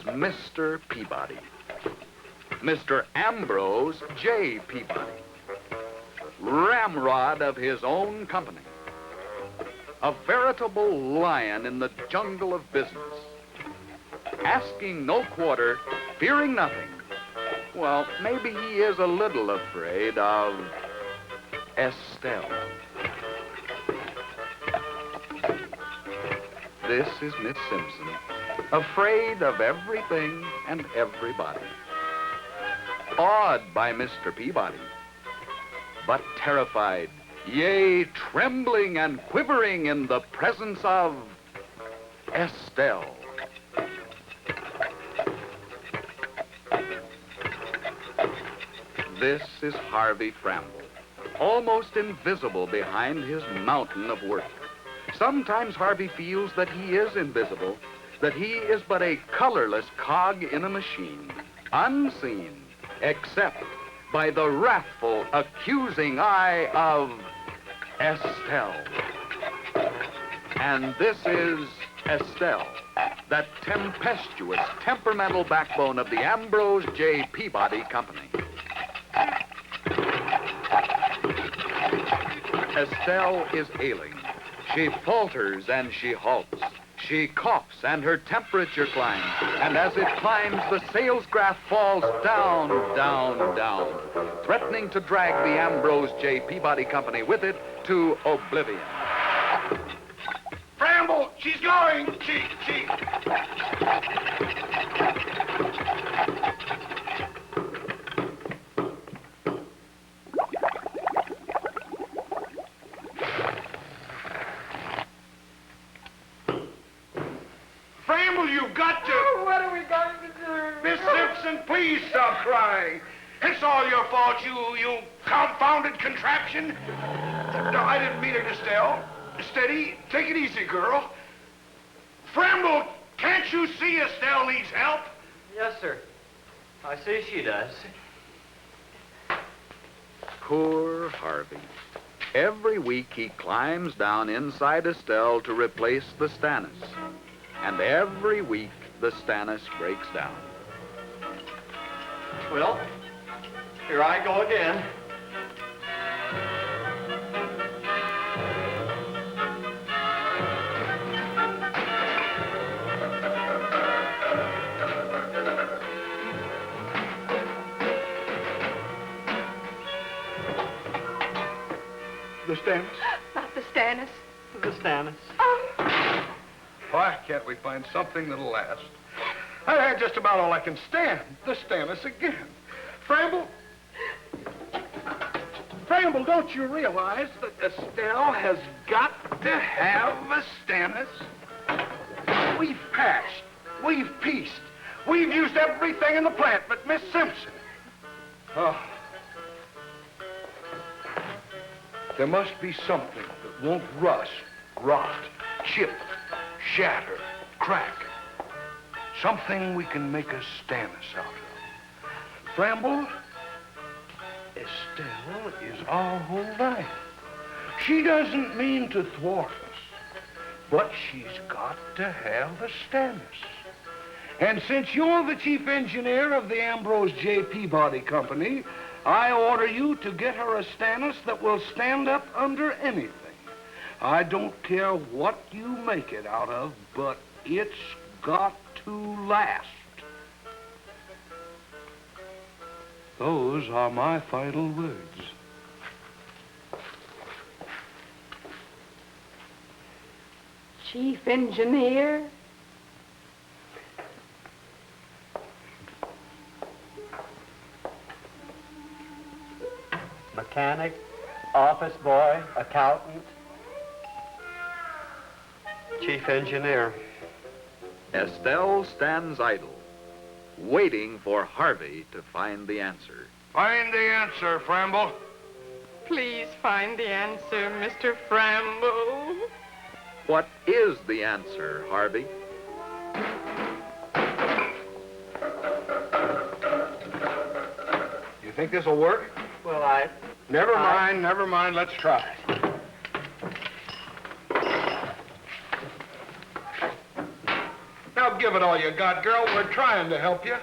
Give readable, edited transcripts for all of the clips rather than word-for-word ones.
Mr. Peabody. Mr. Ambrose J. Peabody. Ramrod of his own company. A veritable lion in the jungle of business. Asking no quarter, fearing nothing. Well, maybe he is a little afraid of Estelle. This is Miss Simpson, afraid of everything and everybody. Awed by Mr. Peabody, but terrified, yea, trembling and quivering in the presence of Estelle. This is Harvey Framble, almost invisible behind his mountain of work. Sometimes Harvey feels that he is invisible, that he is but a colorless cog in a machine, unseen, except by the wrathful, accusing eye of Estelle. And this is Estelle, that tempestuous, temperamental backbone of the Ambrose J. Peabody Company. Estelle is ailing. She falters and she halts. She coughs and her temperature climbs. And as it climbs, the sales graph falls down, down, down, threatening to drag the Ambrose J. Peabody Company with it to oblivion. Framble, she's going. She. Framble, you've got to. Oh, what are we going to do? Miss Simpson, please stop crying. It's all your fault, you confounded contraption. No, I didn't mean it, Estelle. Steady. Take it easy, girl. Framble, can't you see Estelle needs help? Yes, sir. I see she does. Poor Harvey. Every week he climbs down inside Estelle to replace the Stannis. And every week the Stannis breaks down. Well, here I go again. The Stannis? Not the Stannis. The Stannis. Oh. Why can't we find something that'll last? I had just about all I can stand. The Stannis again. Framble, don't you realize that Estelle has got to have a Stannis? We've patched, we've pieced, we've used everything in the plant but Miss Simpson. Oh. There must be something that won't rust, rot, chip, shatter, crack. Something we can make a Stannis out of. Framble, Estelle is our whole life. She doesn't mean to thwart us, but she's got to have a Stannis. And since you're the chief engineer of the Ambrose J. Peabody Company, I order you to get her a Stannis that will stand up under anything. I don't care what you make it out of, but it's got to last. Those are my final words. Chief engineer. Mechanic, office boy, accountant, chief engineer. Estelle stands idle, waiting for Harvey to find the answer. Find the answer, Framble. Please find the answer, Mr. Framble. What is the answer, Harvey? You think this'll work? Well, Never mind. Let's try it. Now give it all you got, girl. We're trying to help you.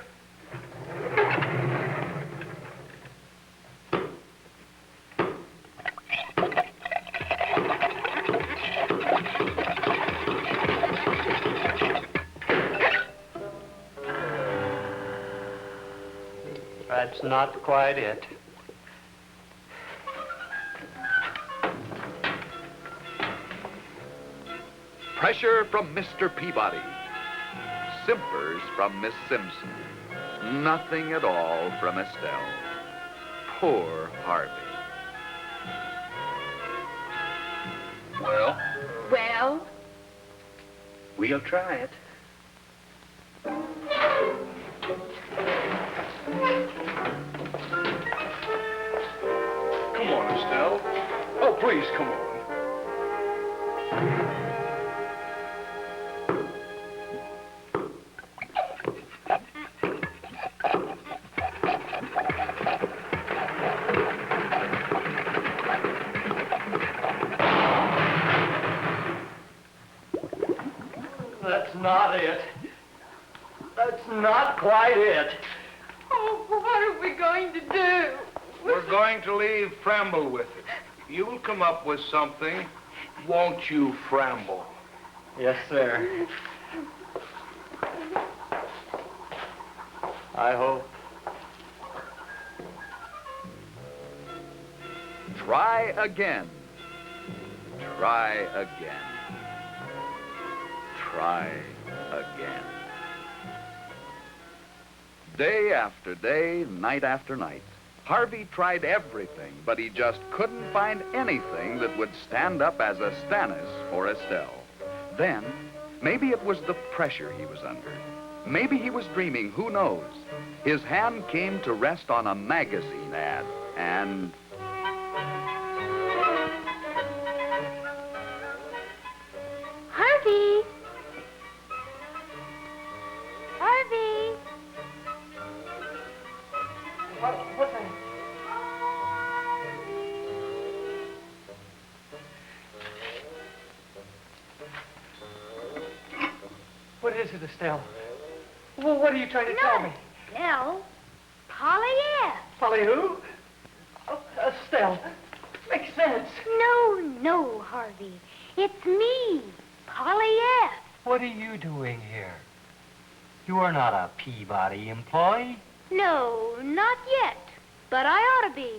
That's not quite it. Pressure from Mr. Peabody. Simpers from Miss Simpson. Nothing at all from Estelle. Poor Harvey. Well, Well, we'll try it. Come on, Estelle. Oh, please, come on. That's not it. That's not quite it. oh, what are we going to do? We're going to leave Framble with it. You'll come up with something, won't you, Framble? Yes, sir. I hope. Try again. Try again. Try again. Day after day, night after night, Harvey tried everything, but he just couldn't find anything that would stand up as a Stannis for Estelle. Then, maybe it was the pressure he was under. Maybe he was dreaming, who knows? His hand came to rest on a magazine ad, and... Harvey! Harvey! What's that? What is it, Estelle? Well, what are you trying to tell me? Estelle. Polly F. Polly who? Oh, Estelle. Makes sense. No, Harvey. It's me, Polly F. What are you doing here? You are not a Peabody employee. No, not yet. But I ought to be.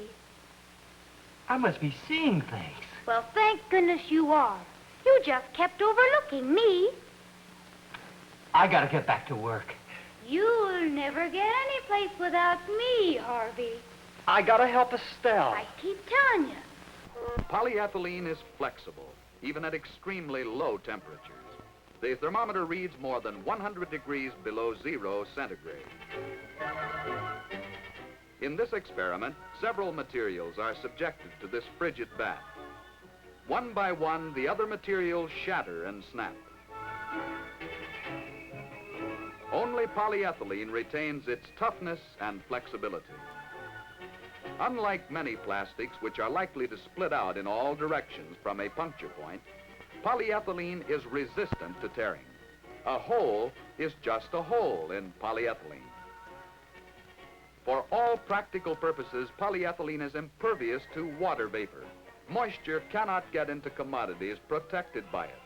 I must be seeing things. Well, thank goodness you are. You just kept overlooking me. I gotta get back to work. You'll never get any place without me, Harvey. I gotta help Estelle. I keep telling you. Polyethylene is flexible, even at extremely low temperatures. The thermometer reads more than 100 degrees below 0 centigrade. In this experiment, several materials are subjected to this frigid bath. One by one, the other materials shatter and snap. Only polyethylene retains its toughness and flexibility. Unlike many plastics, which are likely to split out in all directions from a puncture point, polyethylene is resistant to tearing. A hole is just a hole in polyethylene. For all practical purposes, polyethylene is impervious to water vapor. Moisture cannot get into commodities protected by it,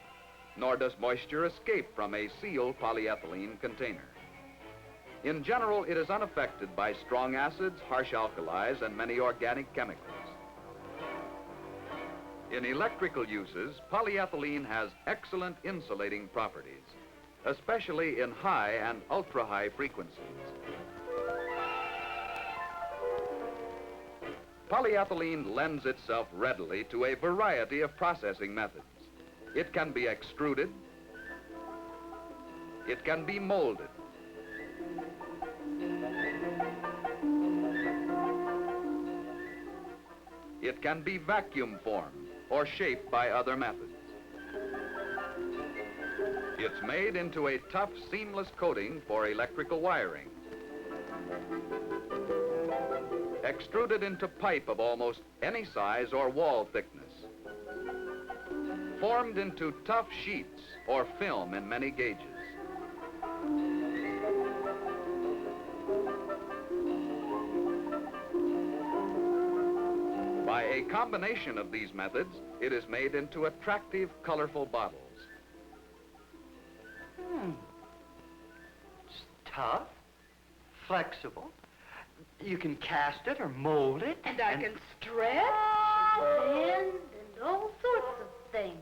nor does moisture escape from a sealed polyethylene container. In general, it is unaffected by strong acids, harsh alkalis, and many organic chemicals. In electrical uses, polyethylene has excellent insulating properties, especially in high and ultra-high frequencies. Polyethylene lends itself readily to a variety of processing methods. It can be extruded, it can be molded, it can be vacuum formed or shaped by other methods. It's made into a tough, seamless coating for electrical wiring, extruded into pipe of almost any size or wall thickness, formed into tough sheets or film in many gauges, a combination of these methods, it is made into attractive, colorful bottles. It's tough, flexible. You can cast it or mold it. And I can stretch. Bend and all sorts of things.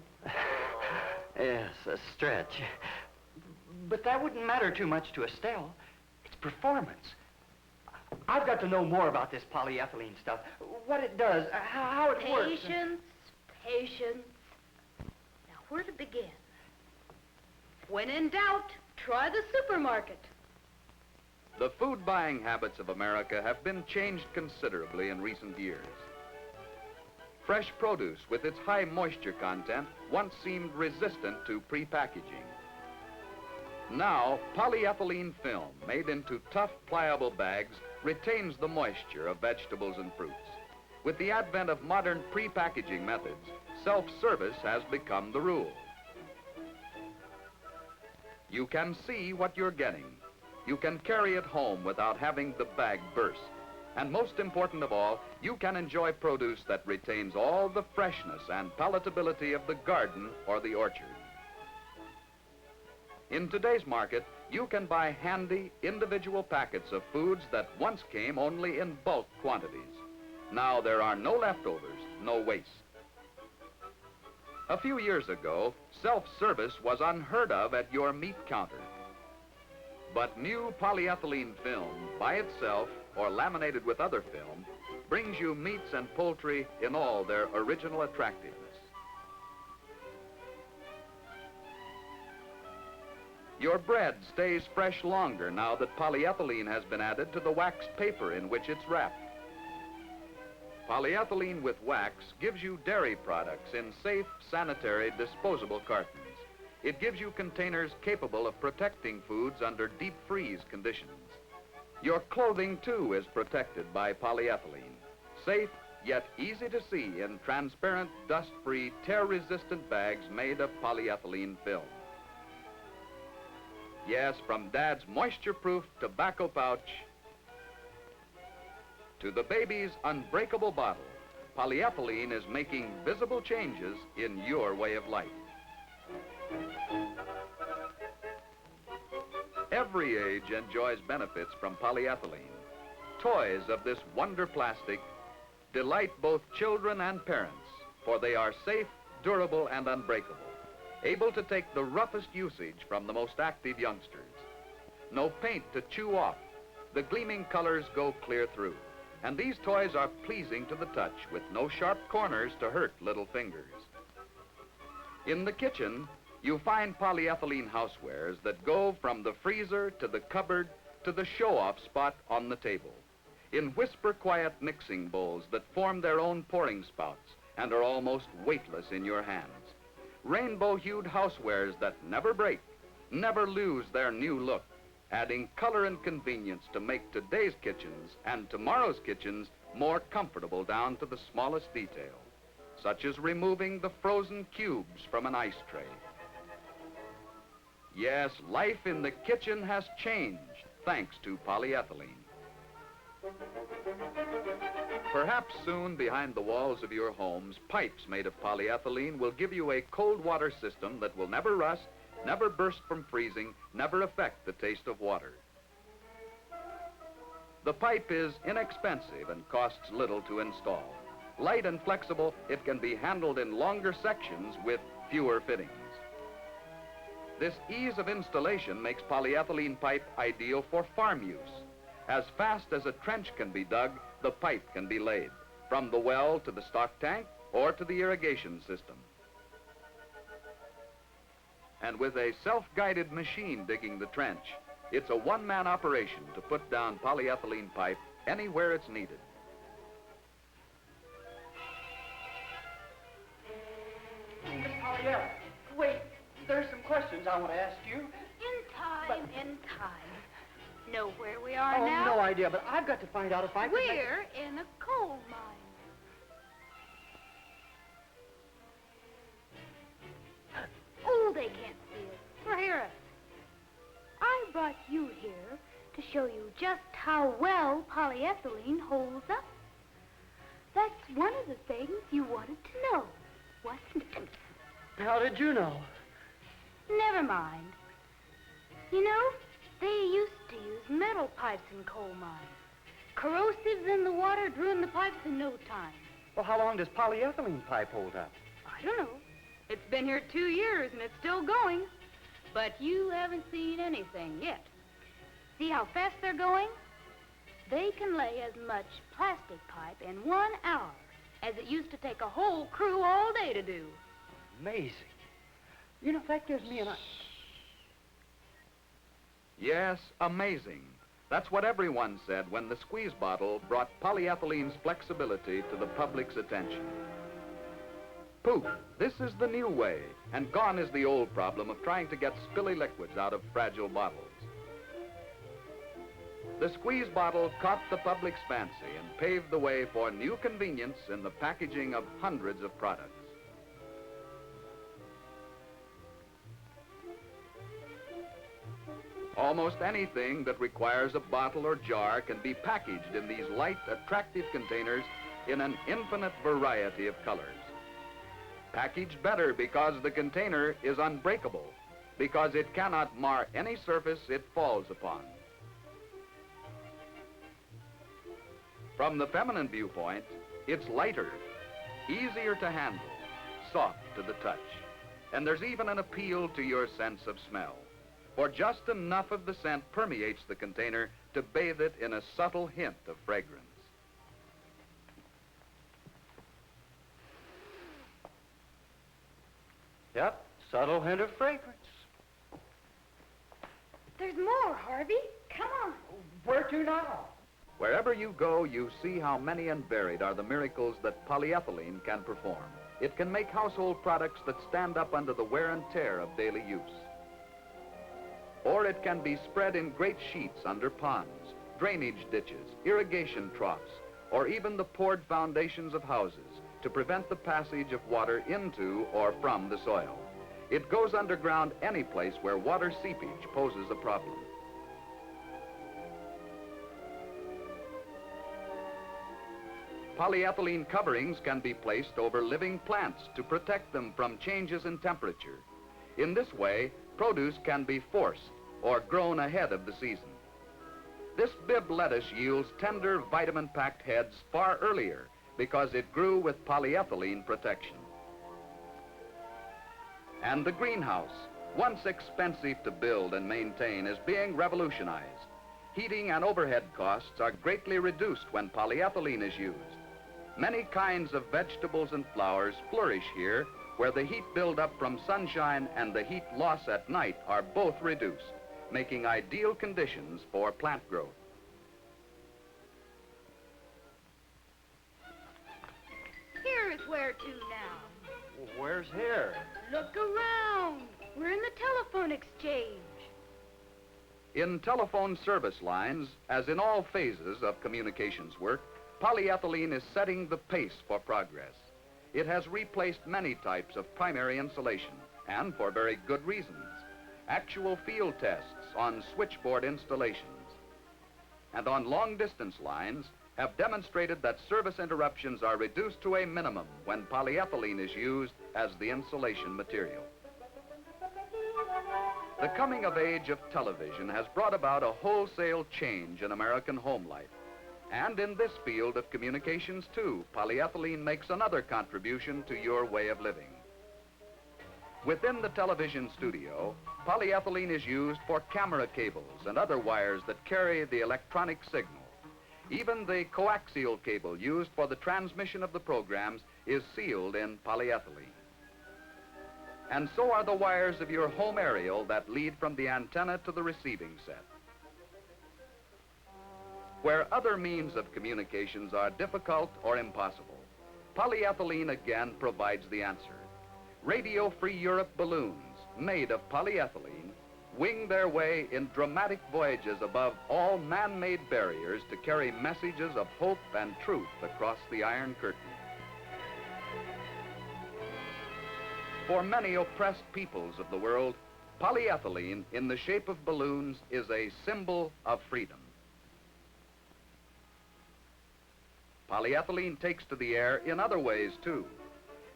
Yes, a stretch. But that wouldn't matter too much to Estelle. It's performance. I've got to know more about this polyethylene stuff. What it does, how it works. Patience, patience. Now, where to begin? When in doubt, try the supermarket. The food buying habits of America have been changed considerably in recent years. Fresh produce with its high moisture content once seemed resistant to prepackaging. Now, polyethylene film made into tough, pliable bags retains the moisture of vegetables and fruits. With the advent of modern prepackaging methods, self-service has become the rule. You can see what you're getting. You can carry it home without having the bag burst. And most important of all, you can enjoy produce that retains all the freshness and palatability of the garden or the orchard. In today's market, you can buy handy, individual packets of foods that once came only in bulk quantities. Now there are no leftovers, no waste. A few years ago, self-service was unheard of at your meat counter. But new polyethylene film, by itself or laminated with other film, brings you meats and poultry in all their original attractiveness. Your bread stays fresh longer now that polyethylene has been added to the wax paper in which it's wrapped. Polyethylene with wax gives you dairy products in safe, sanitary, disposable cartons. It gives you containers capable of protecting foods under deep freeze conditions. Your clothing, too, is protected by polyethylene. Safe, yet easy to see in transparent, dust-free, tear-resistant bags made of polyethylene film. Yes, from Dad's moisture-proof tobacco pouch to the baby's unbreakable bottle, polyethylene is making visible changes in your way of life. Every age enjoys benefits from polyethylene. Toys of this wonder plastic delight both children and parents, for they are safe, durable, and unbreakable, able to take the roughest usage from the most active youngsters. No paint to chew off. The gleaming colors go clear through. And these toys are pleasing to the touch with no sharp corners to hurt little fingers. In the kitchen, you find polyethylene housewares that go from the freezer to the cupboard to the show-off spot on the table. In whisper-quiet mixing bowls that form their own pouring spouts and are almost weightless in your hands. Rainbow-hued housewares that never break, never lose their new look, adding color and convenience to make today's kitchens and tomorrow's kitchens more comfortable down to the smallest detail, such as removing the frozen cubes from an ice tray. Yes, life in the kitchen has changed thanks to polyethylene. Perhaps soon behind the walls of your homes, pipes made of polyethylene will give you a cold water system that will never rust, never burst from freezing, never affect the taste of water. The pipe is inexpensive and costs little to install. Light and flexible, it can be handled in longer sections with fewer fittings. This ease of installation makes polyethylene pipe ideal for farm use. As fast as a trench can be dug, the pipe can be laid, from the well to the stock tank or to the irrigation system. And with a self-guided machine digging the trench, it's a one-man operation to put down polyethylene pipe anywhere it's needed. Miss Polyetta, wait, there's some questions I want to ask you. In time, in time. Know where we are Oh, now? no idea, but I've got to find out if I can make it. We're in a coal mine. Oh, they can't see us or hear us. I brought you here to show you just how well polyethylene holds up. That's one of the things you wanted to know, wasn't it? How did you know? Never mind. You know, they used to use metal pipes in coal mines. Corrosives in the water'd ruin the pipes in no time. Well, how long does polyethylene pipe hold up? I don't know. It's been here 2 years and it's still going. But you haven't seen anything yet. See how fast they're going? They can lay as much plastic pipe in 1 hour as it used to take a whole crew all day to do. Amazing. You know, that gives me an... Yes, amazing. That's what everyone said when the squeeze bottle brought polyethylene's flexibility to the public's attention. Poof, this is the new way, and gone is the old problem of trying to get spilly liquids out of fragile bottles. The squeeze bottle caught the public's fancy and paved the way for new convenience in the packaging of hundreds of products. Almost anything that requires a bottle or jar can be packaged in these light, attractive containers in an infinite variety of colors. Packaged better because the container is unbreakable, because it cannot mar any surface it falls upon. From the feminine viewpoint, it's lighter, easier to handle, soft to the touch, and there's even an appeal to your sense of smell. For just enough of the scent permeates the container to bathe it in a subtle hint of fragrance. Yep, subtle hint of fragrance. There's more, Harvey. Come on. Where to now? Wherever you go, you see how many and varied are the miracles that polyethylene can perform. It can make household products that stand up under the wear and tear of daily use. Or it can be spread in great sheets under ponds, drainage ditches, irrigation troughs, or even the poured foundations of houses to prevent the passage of water into or from the soil. It goes underground any place where water seepage poses a problem. Polyethylene coverings can be placed over living plants to protect them from changes in temperature. In this way, produce can be forced or grown ahead of the season. This bib lettuce yields tender, vitamin-packed heads far earlier because it grew with polyethylene protection. And the greenhouse, once expensive to build and maintain, is being revolutionized. Heating and overhead costs are greatly reduced when polyethylene is used. Many kinds of vegetables and flowers flourish here where the heat buildup from sunshine and the heat loss at night are both reduced, making ideal conditions for plant growth. Here is where to now. Where's here? Look around. We're in the telephone exchange. In telephone service lines, as in all phases of communications work, polyethylene is setting the pace for progress. It has replaced many types of primary insulation, and for very good reasons. Actual field tests on switchboard installations and on long-distance lines have demonstrated that service interruptions are reduced to a minimum when polyethylene is used as the insulation material. The coming of age of television has brought about a wholesale change in American home life. And in this field of communications, too, polyethylene makes another contribution to your way of living. Within the television studio, polyethylene is used for camera cables and other wires that carry the electronic signal. Even the coaxial cable used for the transmission of the programs is sealed in polyethylene. And so are the wires of your home aerial that lead from the antenna to the receiving set. Where other means of communications are difficult or impossible, polyethylene again provides the answer. Radio Free Europe balloons, made of polyethylene, wing their way in dramatic voyages above all man-made barriers to carry messages of hope and truth across the Iron Curtain. For many oppressed peoples of the world, polyethylene in the shape of balloons is a symbol of freedom. Polyethylene takes to the air in other ways, too.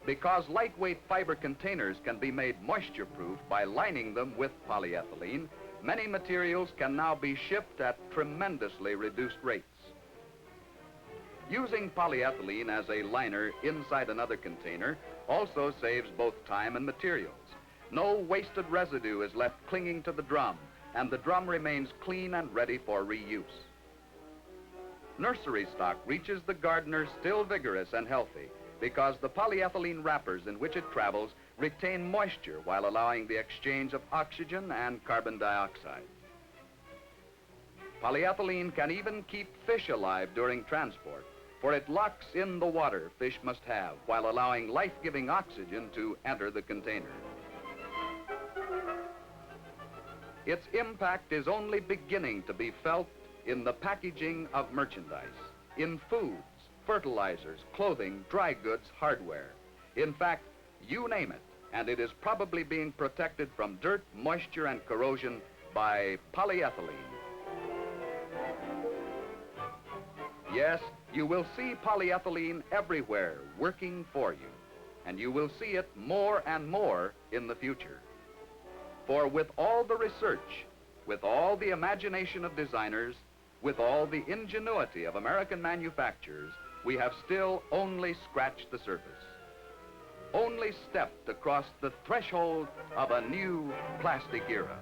Because lightweight fiber containers can be made moisture-proof by lining them with polyethylene, many materials can now be shipped at tremendously reduced rates. Using polyethylene as a liner inside another container also saves both time and materials. No wasted residue is left clinging to the drum, and the drum remains clean and ready for reuse. Nursery stock reaches the gardener still vigorous and healthy because the polyethylene wrappers in which it travels retain moisture while allowing the exchange of oxygen and carbon dioxide. Polyethylene can even keep fish alive during transport, for it locks in the water fish must have while allowing life-giving oxygen to enter the container. Its impact is only beginning to be felt in the packaging of merchandise, in foods, fertilizers, clothing, dry goods, hardware. In fact, you name it, and it is probably being protected from dirt, moisture, and corrosion by polyethylene. Yes, you will see polyethylene everywhere working for you, and you will see it more and more in the future. For with all the research, with all the imagination of designers, with all the ingenuity of American manufacturers, we have still only scratched the surface, only stepped across the threshold of a new plastic era.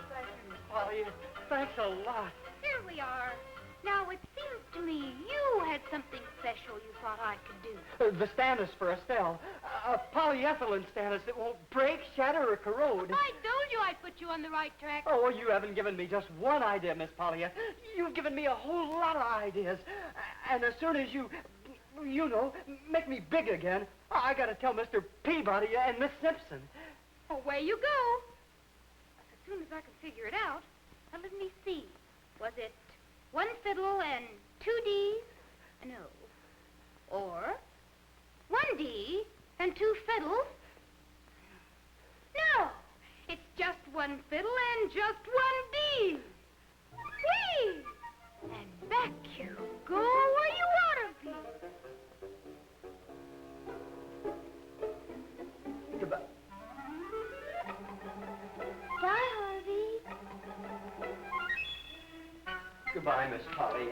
Thank you, Polly. Thanks a lot. Here we are. Now, it seems to me you had something special you thought I could do. The Stannis for Estelle. A polyethylene Stannis that won't break, shatter, or corrode. I told you I'd put you on the right track. Oh, you haven't given me just one idea, Miss Polly. You've given me a whole lot of ideas. And as soon as you know, make me big again, I gotta tell Mr. Peabody and Miss Simpson. Away you go. As soon as I can figure it out. Now, let me see. Was it one fiddle and 2 Ds? No. Or 1 D and 2 fiddles? No. It's just 1 fiddle and just 1 D. Whee! And back you go where you ought to be. Goodbye. Bye, Harvey. Goodbye, Miss Polly.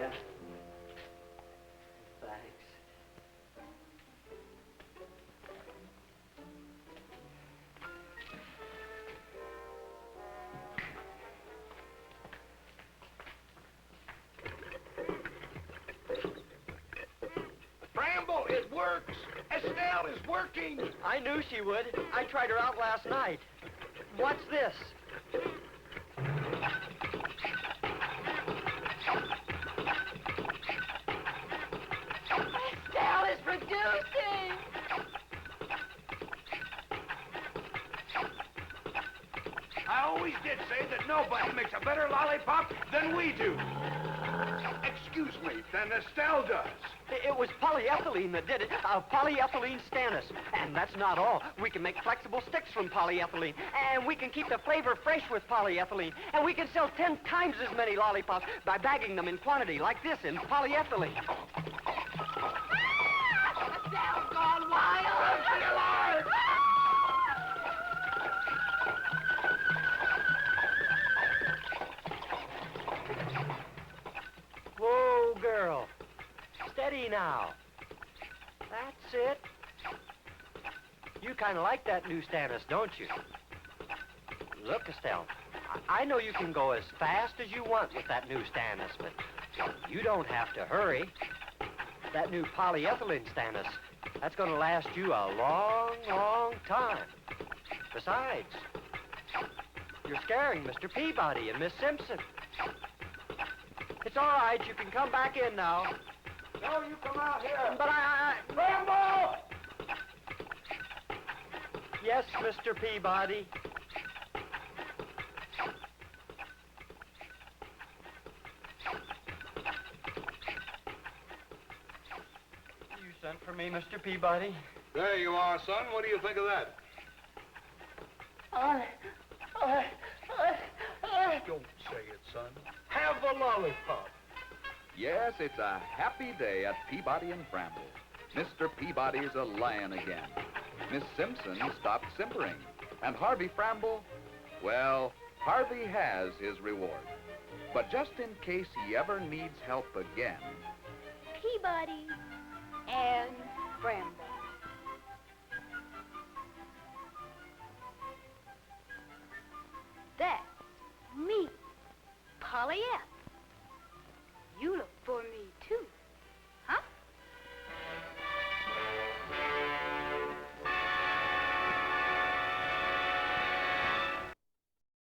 Thanks. Framble, it works. Estelle is working. I knew she would. I tried her out last night. What's this? Estelle is producing. I always did say that nobody makes a better lollipop than we do. Excuse me, than Estelle does. It was polyethylene that did it. Polyethylene Stannis. And that's not all. We can make flexible sticks from polyethylene. And we can keep the flavor fresh with polyethylene. And we can sell 10 times as many lollipops by bagging them in quantity like this in polyethylene. Estelle's gone wild. Whoa, girl. Steady now. That's it. You kind of like that new Stannis, don't you? Look, Estelle, I know you can go as fast as you want with that new Stannis, but you don't have to hurry. That new polyethylene Stannis, that's going to last you a long, long time. Besides, you're scaring Mr. Peabody and Miss Simpson. It's all right. You can come back in now. No, you come out here. But Framble! Yes, Mr. Peabody. You sent for me, Mr. Peabody? There you are, son. What do you think of that? son. Have a lollipop. Yes, it's a happy day at Peabody and Framble. Mr. Peabody's a lion again. Miss Simpson stopped simpering. And Harvey Framble, well, Harvey has his reward. But just in case he ever needs help again, Peabody and Framble. That's me, Polly F.